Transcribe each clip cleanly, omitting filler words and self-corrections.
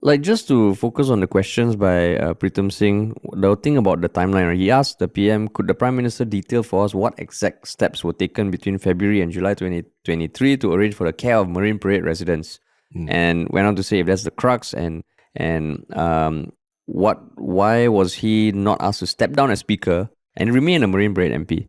Like, just to focus on the questions by Pritam Singh, the thing about the timeline, right? He asked the PM, could the Prime Minister detail for us what exact steps were taken between February and July 2023 to arrange for the care of Marine Parade residents? And went on to say if that's the crux and why was he not asked to step down as Speaker and remain a Marine Parade MP?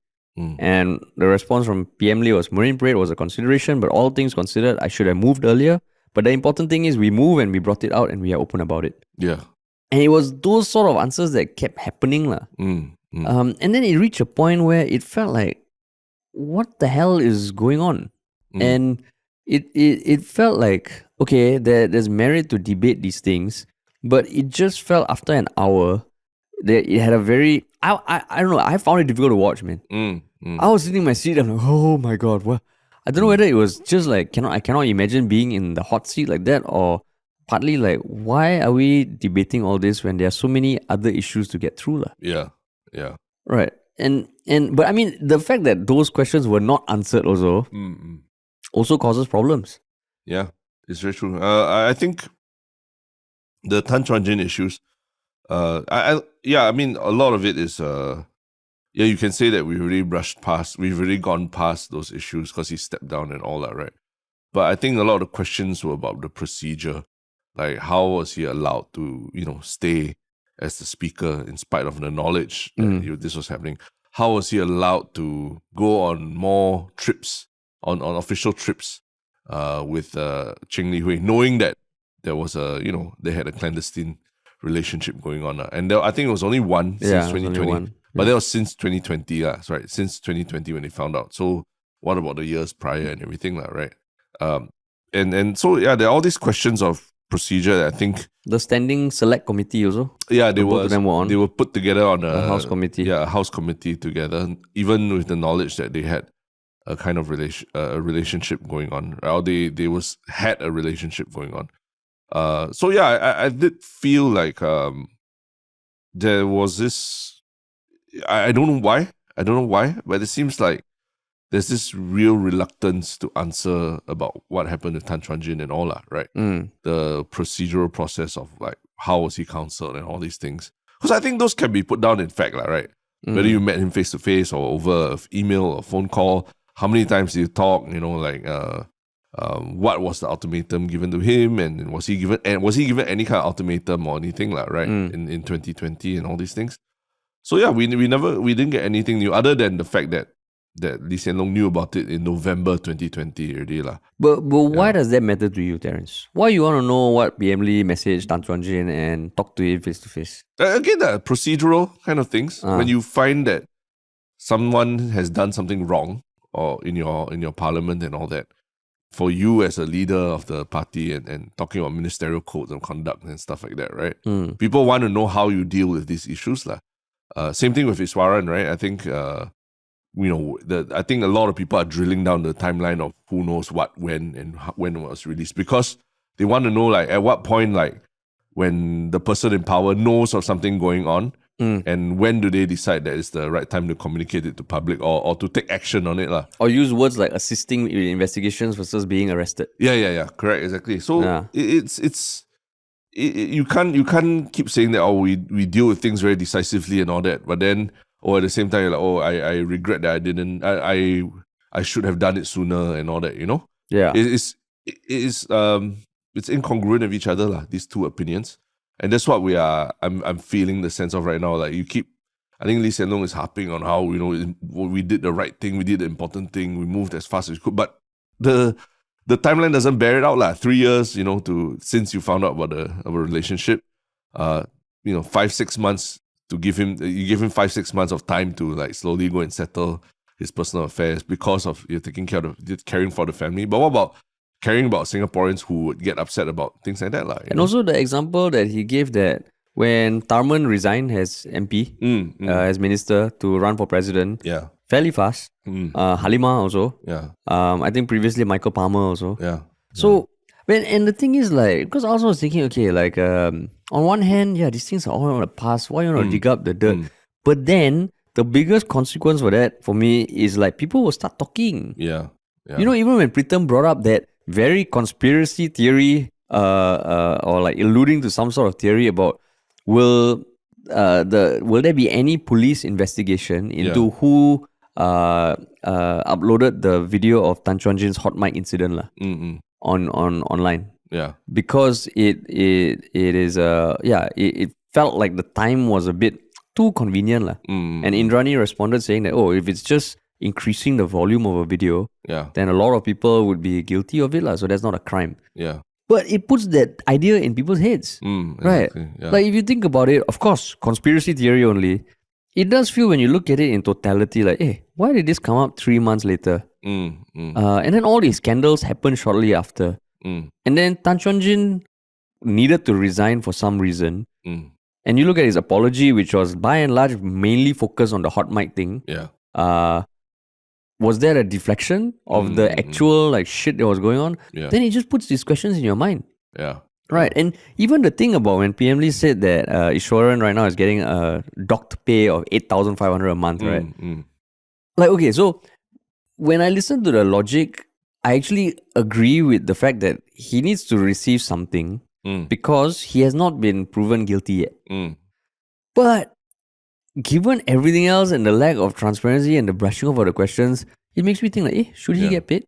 And the response from PM Lee was, Marine Parade was a consideration, but all things considered, I should have moved earlier. But the important thing is we move and we brought it out and we are open about it. Yeah. And it was those sort of answers that kept happening. And then it reached a point where it felt like, what the hell is going on? And it felt like, okay, there's merit to debate these things, but it just felt after an hour that it had a very, I don't know, I found it difficult to watch, man. I was sitting in my seat, I'm like, oh my God, what? I don't know whether it was just like, I cannot imagine being in the hot seat like that, or partly like, why are we debating all this when there are so many other issues to get through? Yeah. Right. But I mean, the fact that those questions were not answered also causes problems. Yeah, it's very true. I think the Chuan-Jin issues, I mean, a lot of it is, you can say that we've already gone past those issues because he stepped down and all that, right? But I think a lot of the questions were about the procedure, like how was he allowed to, stay as the speaker in spite of the knowledge that this was happening? How was he allowed to go on more trips, on official trips with Cheng Li, knowing that there was they had a clandestine relationship going on. And I think it was only one since 2020. But that was since 2020, right? Since 2020 when they found out. So what about the years prior and everything, right? And so, there are all these questions of procedure that I think... The Standing Select Committee also? Yeah, they were put together on a House Committee. Yeah, a House Committee together, even with the knowledge that they had a kind of relationship going on. Or they had a relationship going on. I did feel like there was this... I don't know why, but it seems like there's this real reluctance to answer about what happened with Chuan-Jin and all that, right? The procedural process of like, how was he counseled and all these things. Because I think those can be put down in fact, right? Whether you met him face to face or over email or phone call, how many times did you talk, what was the ultimatum given to him, and was he given any kind of ultimatum or anything, right? In 2020 and all these things. So we didn't get anything new other than the fact that Lee Hsien Loong knew about it in November 2020 already. But why does that matter to you, Terence? Why you want to know what PM Lee messaged Chuan-Jin and talk to him face to face? Again, procedural kind of things. When you find that someone has done something wrong, or in your parliament and all that, for you as a leader of the party and talking about ministerial codes of conduct and stuff like that, right? People want to know how you deal with these issues. Same thing with Iswaran, right? I think I think a lot of people are drilling down the timeline of who knows what, when, and when it was released, because they want to know at what point, when the person in power knows of something going on, and when do they decide that it's the right time to communicate it to public or to take action on it. Or use words like assisting in investigations versus being arrested. Yeah, correct, exactly. So you can't keep saying that, we deal with things very decisively and all that, but then at the same time you're like, I regret that I didn't, I should have done it sooner and all that, Yeah. It's incongruent with each other, these two opinions. And that's what I'm feeling the sense of right now. I think Lee Hsien Loong is harping on how, we did the right thing, we did the important thing, we moved as fast as we could, but the timeline doesn't bear it out. 3 years, since you found out about a relationship, 5-6 months to give him 5-6 months of time to slowly go and settle his personal affairs because of caring for the family. But what about caring about Singaporeans who would get upset about things like that? And also the example that he gave that when Tharman resigned as MP, as minister to run for president, fairly fast. Halima also. I think previously Michael Palmer also. So, and the thing is because I also was thinking, on one hand, these things are all on the past. Why you want to dig up the dirt? But then the biggest consequence for that, for me, is people will start talking. Yeah. Even when Pritam brought up that very conspiracy theory or like alluding to some sort of theory about will there be any police investigation into who uploaded the video of Tan Chuan-Jin's hot mic incident on online. Yeah. Because it felt like the time was a bit too convenient. And Indrani responded saying that, if it's just increasing the volume of a video, then a lot of people would be guilty of it. So that's not a crime. Yeah. But it puts that idea in people's heads. Right? Exactly, yeah. Like if you think about it, of course, conspiracy theory only, it does feel when you look at it in totality like, hey, why did this come up 3 months later? And then all these scandals happened shortly after. And then Tan Chuan-Jin needed to resign for some reason. And you look at his apology, which was by and large mainly focused on the hot mic thing. Yeah. Was there a deflection of the actual like shit that was going on? Yeah. Then it just puts these questions in your mind. Yeah. Right. And even the thing about when PM Lee said that Iswaran right now is getting a docked pay of 8,500 a month, right? Like, okay, so when I listen to the logic, I actually agree with the fact that he needs to receive something because he has not been proven guilty yet. But given everything else and the lack of transparency and the brushing off of the questions, it makes me think like, should he get paid?